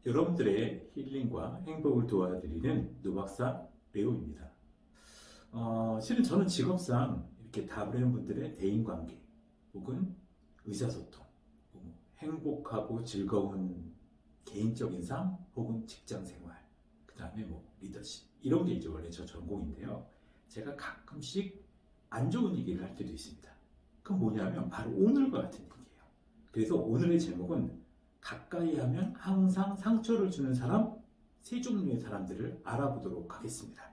여러분들의 힐링과 행복을 도와드리는 노박사 레오입니다. 실은 저는 직업상 이렇게 다브레인 분들의 대인관계 혹은 의사소통, 행복하고 즐거운 개인적인 삶 혹은 직장생활, 그 다음에 리더십 이런 게 이제 원래 저 전공인데요. 제가 가끔씩 안 좋은 얘기를 할 때도 있습니다. 그건 뭐냐면 바로 오늘과 같은 얘기예요. 그래서 오늘의 제목은 가까이 하면 항상 상처를 주는 사람, 세 종류의 사람들을 알아보도록 하겠습니다.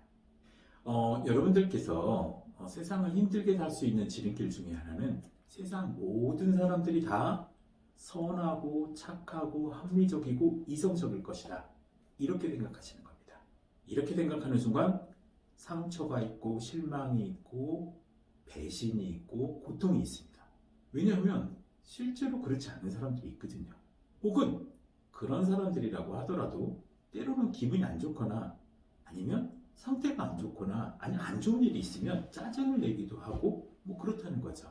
여러분들께서 세상을 힘들게 살 수 있는 지름길 중에 하나는 세상 모든 사람들이 다 선하고 착하고 합리적이고 이성적일 것이다. 이렇게 생각하시는 겁니다. 이렇게 생각하는 순간 상처가 있고 실망이 있고 배신이 있고 고통이 있습니다. 왜냐하면 실제로 그렇지 않은 사람들이 있거든요. 혹은 그런 사람들이라고 하더라도 때로는 기분이 안 좋거나 아니면 상태가 안 좋거나 아니 안 좋은 일이 있으면 짜증을 내기도 하고 그렇다는 거죠.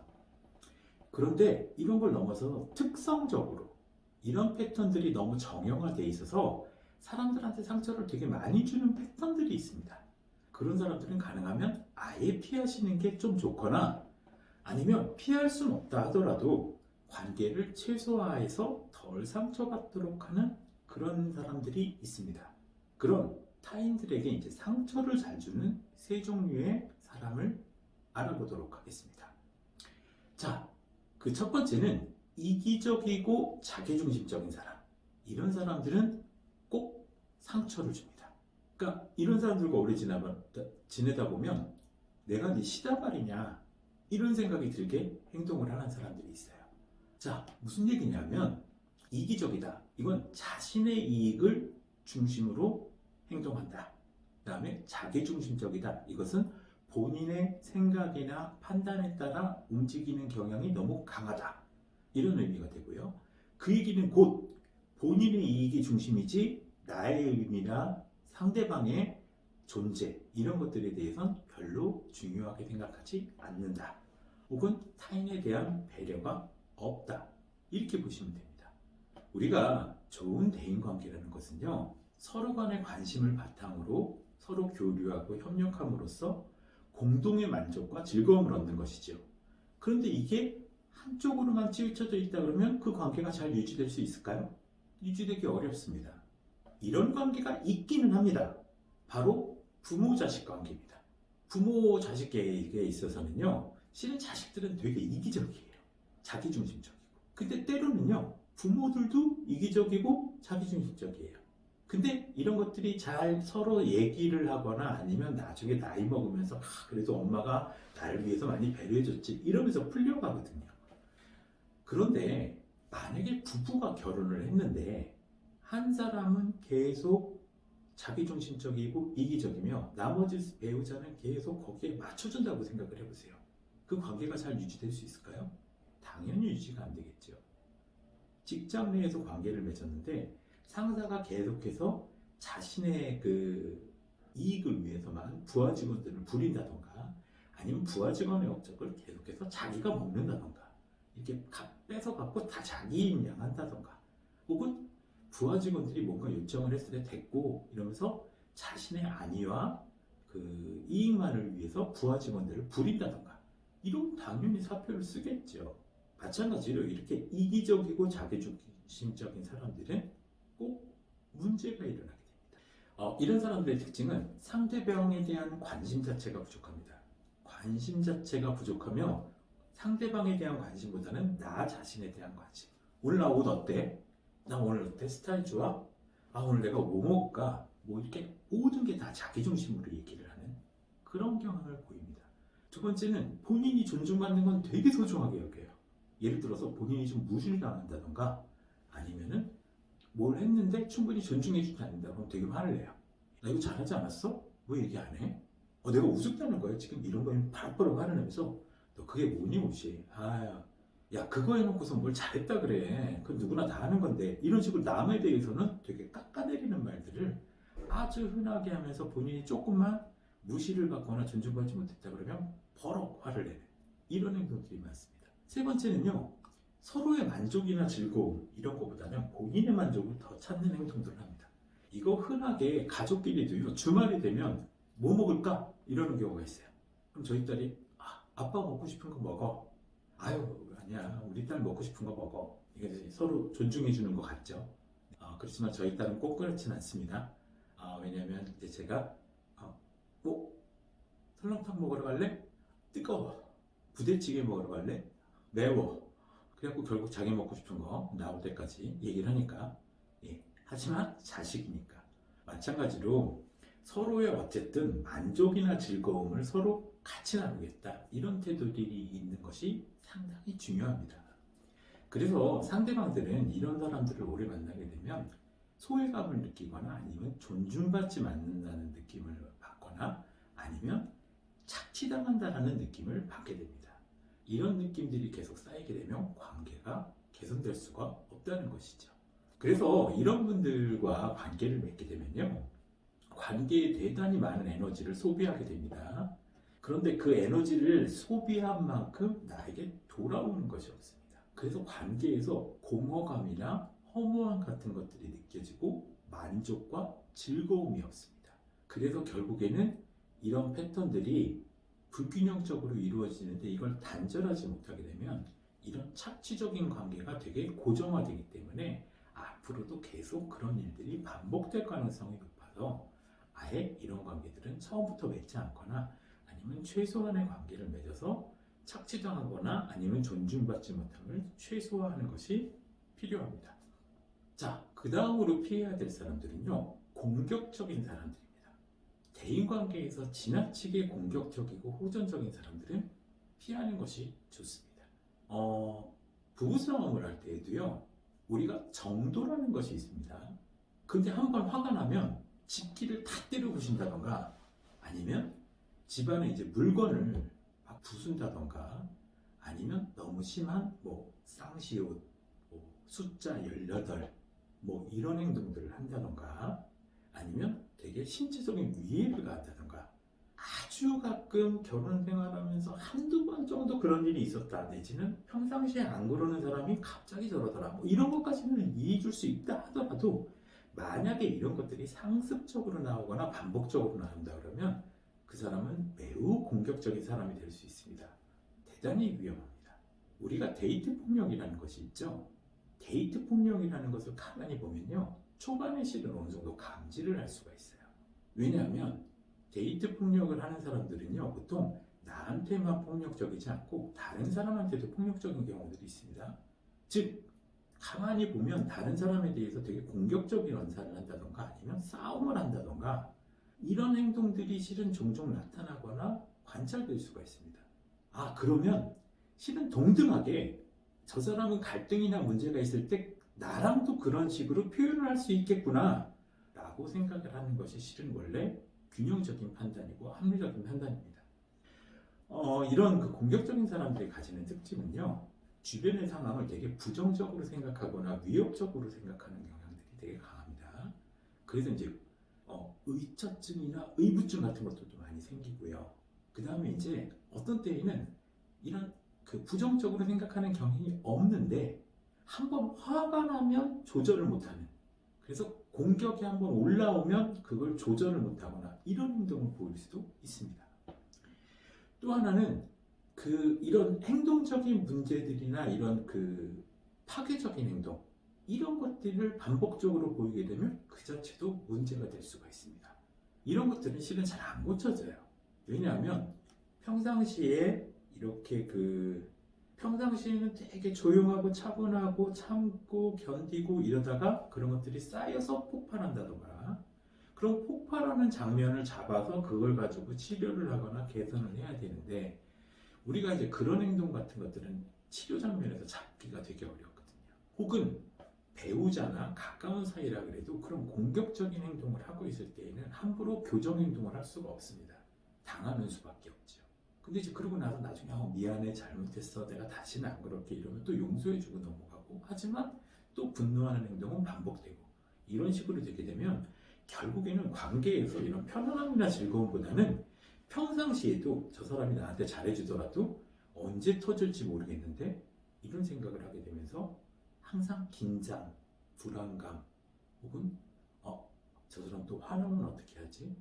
그런데 이런 걸 넘어서 특성적으로 이런 패턴들이 너무 정형화되어 있어서 사람들한테 상처를 되게 많이 주는 패턴들이 있습니다. 그런 사람들은 가능하면 아예 피하시는 게 좀 좋거나 아니면 피할 수는 없다 하더라도 관계를 최소화해서 덜 상처받도록 하는 그런 사람들이 있습니다. 그런 타인들에게 이제 상처를 잘 주는 세 종류의 사람을 알아보도록 하겠습니다. 자, 그 첫 번째는 이기적이고 자기중심적인 사람. 이런 사람들은 꼭 상처를 줍니다. 그러니까 이런 사람들과 오래 지내다 보면 내가 네 시다발이냐 이런 생각이 들게 행동을 하는 사람들이 있어요. 자, 무슨 얘기냐면 이기적이다. 이건 자신의 이익을 중심으로 행동한다. 그 다음에 자기중심적이다. 이것은 본인의 생각이나 판단에 따라 움직이는 경향이 너무 강하다. 이런 의미가 되고요. 그 얘기는 곧 본인의 이익이 중심이지 나의 의미나 상대방의 존재 이런 것들에 대해서는 별로 중요하게 생각하지 않는다. 혹은 타인에 대한 배려가 없다. 이렇게 보시면 됩니다. 우리가 좋은 대인관계라는 것은요. 서로 간의 관심을 바탕으로 서로 교류하고 협력함으로써 공동의 만족과 즐거움을 얻는 것이죠. 그런데 이게 한쪽으로만 치우쳐져 있다 그러면 그 관계가 잘 유지될 수 있을까요? 유지되기 어렵습니다. 이런 관계가 있기는 합니다. 바로 부모-자식 관계입니다. 부모-자식에게 있어서는요. 실은 자식들은 되게 이기적이에요. 자기중심적이고. 근데 때로는요. 부모들도 이기적이고 자기중심적이에요. 근데 이런 것들이 잘 서로 얘기를 하거나 아니면 나중에 나이 먹으면서 그래도 엄마가 나를 위해서 많이 배려해줬지 이러면서 풀려가거든요. 그런데 만약에 부부가 결혼을 했는데 한 사람은 계속 자기중심적이고 이기적이며 나머지 배우자는 계속 거기에 맞춰준다고 생각을 해보세요. 그 관계가 잘 유지될 수 있을까요? 당연히 유지가 안 되겠죠. 직장 내에서 관계를 맺었는데 상사가 계속해서 자신의 그 이익을 위해서만 부하 직원들을 부린다던가 아니면 부하 직원의 업적을 계속해서 자기가 먹는다던가 이렇게 뺏어갖고 다 자기 입양한다던가 혹은 부하 직원들이 뭔가 요청을 했을 때 됐고 이러면서 자신의 안위와 그 이익만을 위해서 부하 직원들을 부린다던가 이런 당연히 사표를 쓰겠죠. 마찬가지로 이렇게 이기적이고 자기중심적인 사람들은 꼭 문제가 일어나게 됩니다. 이런 사람들의 특징은 상대방에 대한 관심 자체가 부족합니다. 관심 자체가 부족하며 상대방에 대한 관심보다는 나 자신에 대한 관심. 오늘 나 옷 어때? 나 오늘 어때? 스타일 좋아? 오늘 내가 뭐 먹을까? 이렇게 모든 게 다 자기중심으로 얘기를 하는 그런 경향을 보입니다. 두 번째는 본인이 존중받는 건 되게 소중하게 여겨요. 예를 들어서 본인이 좀 무시를 당한다던가 아니면은 뭘 했는데 충분히 존중해주지 않는다 그러면 되게 화를 내요. 나 이거 잘하지 않았어? 왜 얘기 안 해? 내가 우습다는 거야 지금 이런 거에 바로바로 화를 내면서 너 그게 뭐니 혹시? 야 그거 해놓고서 뭘 잘했다 그래. 그건 누구나 다 하는 건데 이런 식으로 남에 대해서는 되게 깎아내리는 말들을 아주 흔하게 하면서 본인이 조금만 무시를 받거나 존중받지 못했다 그러면 버럭 화를 내는 이런 행동들이 많습니다. 세 번째는요. 서로의 만족이나 즐거움 이런 것보다는 본인의 만족을 더 찾는 행동들을 합니다. 이거 흔하게 가족끼리도요. 주말이 되면 뭐 먹을까? 이러는 경우가 있어요. 그럼 저희 딸이 아빠 먹고 싶은 거 먹어. 아유 아니야 우리 딸 먹고 싶은 거 먹어. 이게 이제 서로 존중해 주는 것 같죠. 그렇지만 저희 딸은 꼭 그렇진 않습니다. 왜냐하면 이제 제가 설렁탕 먹으러 갈래? 뜨거워. 부대찌개 먹으러 갈래? 매워. 그래갖고 결국 자기 먹고 싶은 거 나올 때까지 얘기를 하니까 하지만 자식이니까 마찬가지로 서로의 어쨌든 만족이나 즐거움을 서로 같이 나누겠다 이런 태도들이 있는 것이 상당히 중요합니다. 그래서 상대방들은 이런 사람들을 오래 만나게 되면 소외감을 느끼거나 아니면 존중받지 않는다는 느낌을 받거나 아니면 착취당한다는 느낌을 받게 됩니다. 이런 느낌들이 계속 쌓이게 되면 관계가 개선될 수가 없다는 것이죠. 그래서 이런 분들과 관계를 맺게 되면요. 관계에 대단히 많은 에너지를 소비하게 됩니다. 그런데 그 에너지를 소비한 만큼 나에게 돌아오는 것이 없습니다. 그래서 관계에서 공허감이나 허무함 같은 것들이 느껴지고 만족과 즐거움이 없습니다. 그래서 결국에는 이런 패턴들이 불균형적으로 이루어지는데 이걸 단절하지 못하게 되면 이런 착취적인 관계가 되게 고정화되기 때문에 앞으로도 계속 그런 일들이 반복될 가능성이 높아서 아예 이런 관계들은 처음부터 맺지 않거나 아니면 최소한의 관계를 맺어서 착취당하거나 아니면 존중받지 못함을 최소화하는 것이 필요합니다. 자, 그 다음으로 피해야 될 사람들은요, 공격적인 사람들입니다. 대인관계에서 지나치게 공격적이고 호전적인 사람들은 피하는 것이 좋습니다. 부부싸움을 할 때에도요, 우리가 정도라는 것이 있습니다. 근데 한번 화가 나면 집기를 다 때려 부신다던가 아니면 집안에 이제 물건을 막 부순다던가 아니면 너무 심한 쌍시옷, 숫자 18, 이런 행동들을 한다던가 아니면 되게 신체적인 위해를 가한다던가 아주 가끔 결혼 생활하면서 한두 번 정도 그런 일이 있었다 내지는 평상시에 안 그러는 사람이 갑자기 저러더라 이런 것까지는 이해해 줄 수 있다 하더라도 만약에 이런 것들이 상습적으로 나오거나 반복적으로 나온다 그러면 그 사람은 매우 공격적인 사람이 될 수 있습니다. 대단히 위험합니다. 우리가 데이트 폭력이라는 것이 있죠. 데이트 폭력이라는 것을 가만히 보면요. 초반에 실은 어느 정도 감지를 할 수가 있어요. 왜냐하면 데이트 폭력을 하는 사람들은요. 보통 나한테만 폭력적이지 않고 다른 사람한테도 폭력적인 경우들이 있습니다. 즉 가만히 보면 다른 사람에 대해서 되게 공격적인 언사를 한다던가 아니면 싸움을 한다던가 이런 행동들이 실은 종종 나타나거나 관찰될 수가 있습니다. 그러면 실은 동등하게 저 사람은 갈등이나 문제가 있을 때 나랑도 그런 식으로 표현을 할 수 있겠구나 라고 생각을 하는 것이 실은 원래 균형적인 판단이고 합리적인 판단입니다. 이런 그 공격적인 사람들이 가지는 특징은요. 주변의 상황을 되게 부정적으로 생각하거나 위협적으로 생각하는 경향들이 되게 강합니다. 그래서 이제 의처증이나 의부증 같은 것들도 많이 생기고요. 그 다음에 이제 어떤 때에는 이런 그 부정적으로 생각하는 경향이 없는데 한번 화가 나면 조절을 못하는 그래서 공격이 한번 올라오면 그걸 조절을 못하거나 이런 행동을 보일 수도 있습니다. 또 하나는 이런 행동적인 문제들이나 이런 파괴적인 행동 이런 것들을 반복적으로 보이게 되면 그 자체도 문제가 될 수가 있습니다. 이런 것들은 실은 잘 안 고쳐져요. 왜냐하면 평상시에 이렇게 평상시에는 되게 조용하고 차분하고 참고 견디고 이러다가 그런 것들이 쌓여서 폭발한다던가 그런 폭발하는 장면을 잡아서 그걸 가지고 치료를 하거나 개선을 해야 되는데 우리가 이제 그런 행동 같은 것들은 치료 장면에서 잡기가 되게 어렵거든요. 혹은 배우자나 가까운 사이라 그래도 그런 공격적인 행동을 하고 있을 때에는 함부로 교정 행동을 할 수가 없습니다. 당하는 수밖에 없죠. 근데 이제 그러고 나서 나중에 미안해 잘못했어 내가 다시는 안 그럴게 이러면 또 용서해주고 넘어가고 하지만 또 분노하는 행동은 반복되고 이런 식으로 되게 되면 결국에는 관계에서 이런 편안함이나 즐거움보다는 평상시에도 저 사람이 나한테 잘해주더라도 언제 터질지 모르겠는데 이런 생각을 하게 되면서 항상 긴장, 불안감 혹은 저 사람 또 화나면 어떻게 하지?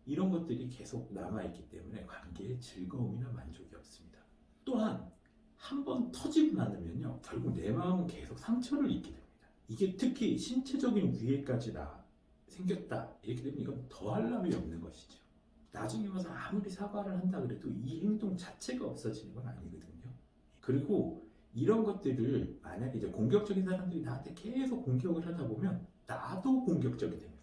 이런 것들이 계속 남아있기 때문에 관계에 즐거움이나 만족이 없습니다. 또한 한 번 터지고 나면요 결국 내 마음은 계속 상처를 입게 됩니다. 이게 특히 신체적인 위해까지 생겼다 이렇게 되면 이건 더할 나위 없는 것이죠. 나중에 와서 아무리 사과를 한다 그래도 이 행동 자체가 없어지는 건 아니거든요. 그리고 이런 것들을 만약에 이제 공격적인 사람들이 나한테 계속 공격을 하다 보면 나도 공격적이 됩니다.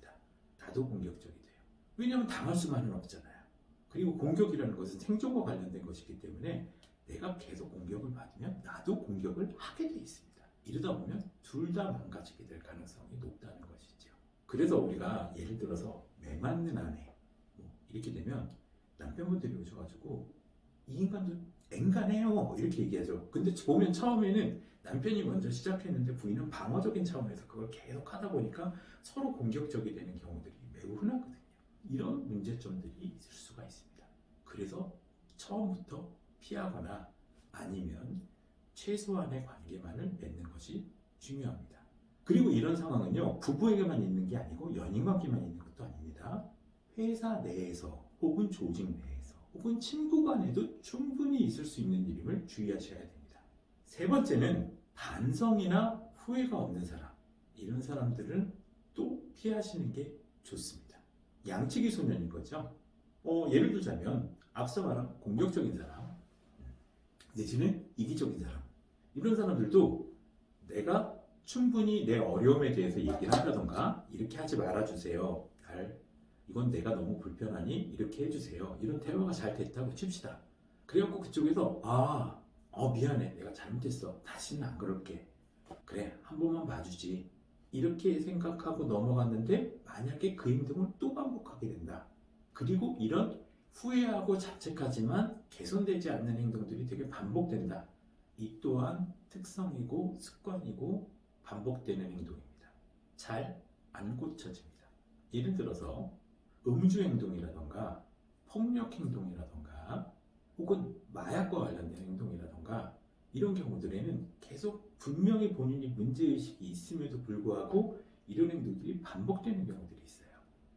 나도 공격적이 돼요. 왜냐하면 당할 수만은 없잖아요. 그리고 공격이라는 것은 생존과 관련된 것이기 때문에 내가 계속 공격을 받으면 나도 공격을 하게 돼 있습니다. 이러다 보면 둘 다 망가지게 될 가능성이 높다는 것이죠. 그래서 우리가 예를 들어서 매 맞는 아내 이렇게 되면 남편분들이 오셔가지고 이 인간도 앵간해요 이렇게 얘기하죠. 근데 보면 처음에는 남편이 먼저 시작했는데 부인은 방어적인 차원에서 그걸 계속 하다 보니까 서로 공격적이 되는 경우들이 매우 흔하거든요. 이런 문제점들이 있을 수가 있습니다. 그래서 처음부터 피하거나 아니면 최소한의 관계만을 맺는 것이 중요합니다. 그리고 이런 상황은요 부부에게만 있는 게 아니고 연인관계만 있는 것도 아닙니다. 회사 내에서 혹은 조직 내에서 혹은 친구 간에도 충분히 있을 수 있는 일임을 주의하셔야 됩니다. 세 번째는 반성이나 후회가 없는 사람, 이런 사람들은 또 피하시는 게 좋습니다. 양치기 소년인 거죠. 예를 들자면 앞서 말한 공격적인 사람 내지는 이기적인 사람, 이런 사람들도 내가 충분히 내 어려움에 대해서 얘기를 한다던가 이렇게 하지 말아주세요. 이건 내가 너무 불편하니 이렇게 해주세요. 이런 대화가 잘 됐다고 칩시다. 그래갖고 그쪽에서 미안해 내가 잘못했어 다시는 안 그럴게 그래 한 번만 봐주지 이렇게 생각하고 넘어갔는데 만약에 그 행동을 또 반복하게 된다. 그리고 이런 후회하고 자책하지만 개선되지 않는 행동들이 되게 반복된다. 이 또한 특성이고 습관이고 반복되는 행동입니다. 잘 안 고쳐집니다. 예를 들어서 음주 행동이라던가 폭력 행동이라던가 혹은 마약과 관련된 행동이라던가 이런 경우들에는 계속 분명히 본인이 문제의식이 있음에도 불구하고 이런 행동들이 반복되는 경우들이 있어요.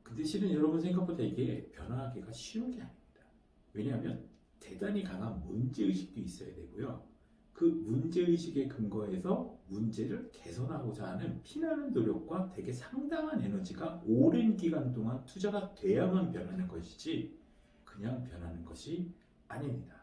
근데 실은 여러분 생각보다 이게 변화하기가 쉬운 게 아닙니다. 왜냐하면 대단히 강한 문제의식도 있어야 되고요. 그 문제의식에 근거해서 문제를 개선하고자 하는 피나는 노력과 되게 상당한 에너지가 오랜 기간 동안 투자가 돼야만 변하는 것이지 그냥 변하는 것이 아닙니다.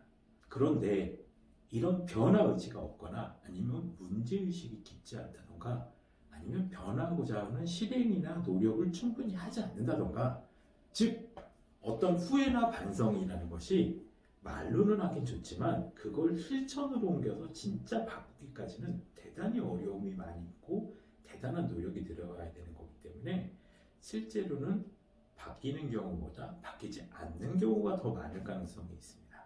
그런데 이런 변화 의지가 없거나 아니면 문제의식이 깊지 않다던가 아니면 변하고자 하는 실행이나 노력을 충분히 하지 않는다던가 즉 어떤 후회나 반성이라는 것이 말로는 하긴 좋지만 그걸 실천으로 옮겨서 진짜 바꾸기까지는 대단히 어려움이 많이 있고 대단한 노력이 들어가야 되는 거기 때문에 실제로는 바뀌는 경우보다 바뀌지 않는 경우가 더 많을 가능성이 있습니다.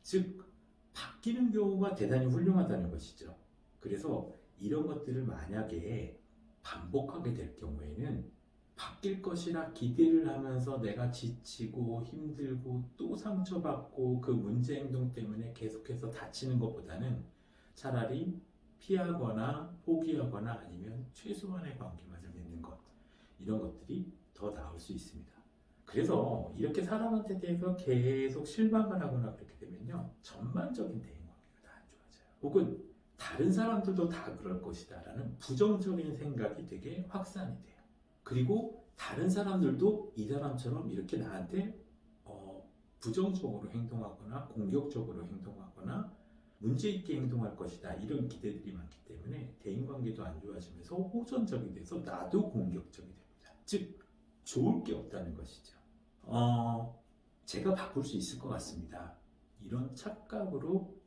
즉 바뀌는 경우가 대단히 훌륭하다는 것이죠. 그래서 이런 것들을 만약에 반복하게 될 경우에는 바뀔 것이라 기대를 하면서 내가 지치고 힘들고 또 상처받고 그 문제 행동 때문에 계속해서 다치는 것보다는 차라리 피하거나 포기하거나 아니면 최소한의 관계만을 맺는 것 이런 것들이 더 나을 수 있습니다. 그래서 이렇게 사람한테 대해서 계속 실망을 하거나 그렇게 되면요 전반적인 대인관계가 다 안 좋아져요. 혹은 다른 사람들도 다 그럴 것이다 라는 부정적인 생각이 되게 확산이 돼요. 그리고 다른 사람들도 이 사람처럼 이렇게 나한테 부정적으로 행동하거나 공격적으로 행동하거나 문제있게 행동할 것이다 이런 기대들이 많기 때문에 대인관계도 안 좋아지면서 호전적이 돼서 나도 공격적이 됩니다. 즉 좋을 게 없다는 것이죠. 제가 바꿀 수 있을 것 같습니다. 이런 착각으로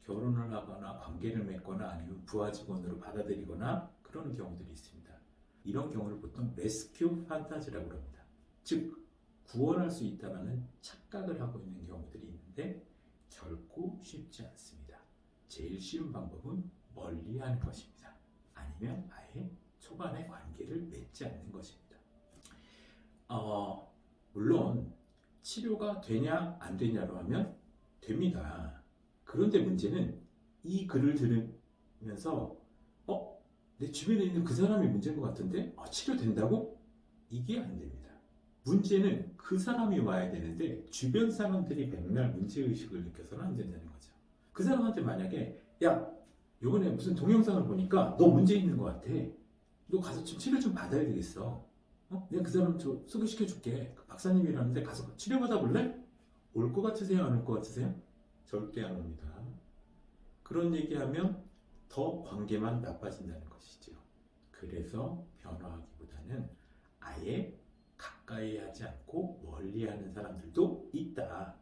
결혼을 하거나 관계를 맺거나 아니면 부하 직원으로 받아들이거나 그런 경우들이 있습니다. 이런 경우를 보통 레스큐 판타지라고 합니다. 즉 구원할 수 있다는 착각을 하고 있는 경우들이 있는데 결코 쉽지 않습니다. 제일 쉬운 방법은 멀리하는 것입니다. 아니면 아예 초반에 관계를 맺지 않는 것입니다. 물론 치료가 되냐 안 되냐로 하면 됩니다. 그런데 문제는 이 글을 들은 하면서 내 주변에 있는 그 사람이 문제인 것 같은데 치료된다고? 이게 안 됩니다. 문제는 그 사람이 와야 되는데 주변 사람들이 맨날 문제의식을 느껴서는 안 된다는 거죠. 그 사람한테 만약에 야 요번에 무슨 동영상을 보니까 너 문제 있는 것 같아. 너 가서 좀 치료 좀 받아야 되겠어. 내가 그 사람 저 소개시켜 줄게. 그 박사님이라는데 가서 치료받아 볼래? 올 것 같으세요? 안 올 것 같으세요? 절대 안 옵니다. 그런 얘기하면 더 관계만 나빠진다는 것이죠. 그래서 변화하기보다는 아예 가까이 하지 않고 멀리 하는 사람들도 있다.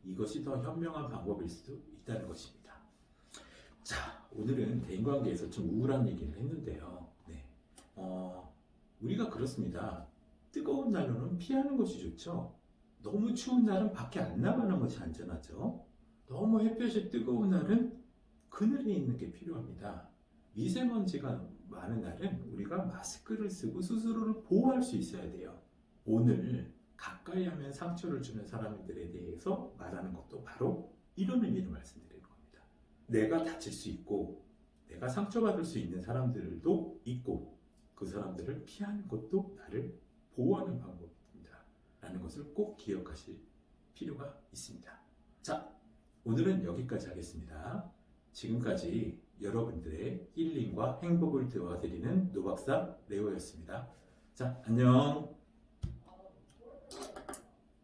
이것이 더 현명한 방법일 수도 있다는 것입니다. 자, 오늘은 대인관계에서 좀 우울한 얘기를 했는데요. 네. 우리가 그렇습니다. 뜨거운 날로는 피하는 것이 좋죠. 너무 추운 날은 밖에 안 나가는 것이 안전하죠. 너무 햇볕이 뜨거운 날은 그늘에 있는 게 필요합니다. 미세먼지가 많은 날은 우리가 마스크를 쓰고 스스로를 보호할 수 있어야 돼요. 오늘 가까이 하면 상처를 주는 사람들에 대해서 말하는 것도 바로 이런 의미로 말씀드리는 겁니다. 내가 다칠 수 있고 내가 상처받을 수 있는 사람들도 있고 그 사람들을 피하는 것도 나를 보호하는 방법입니다. 라는 것을 꼭 기억하실 필요가 있습니다. 자, 오늘은 여기까지 하겠습니다. 지금까지 여러분들의 힐링과 행복을 도와드리는 노박사 레오였습니다. 자, 안녕.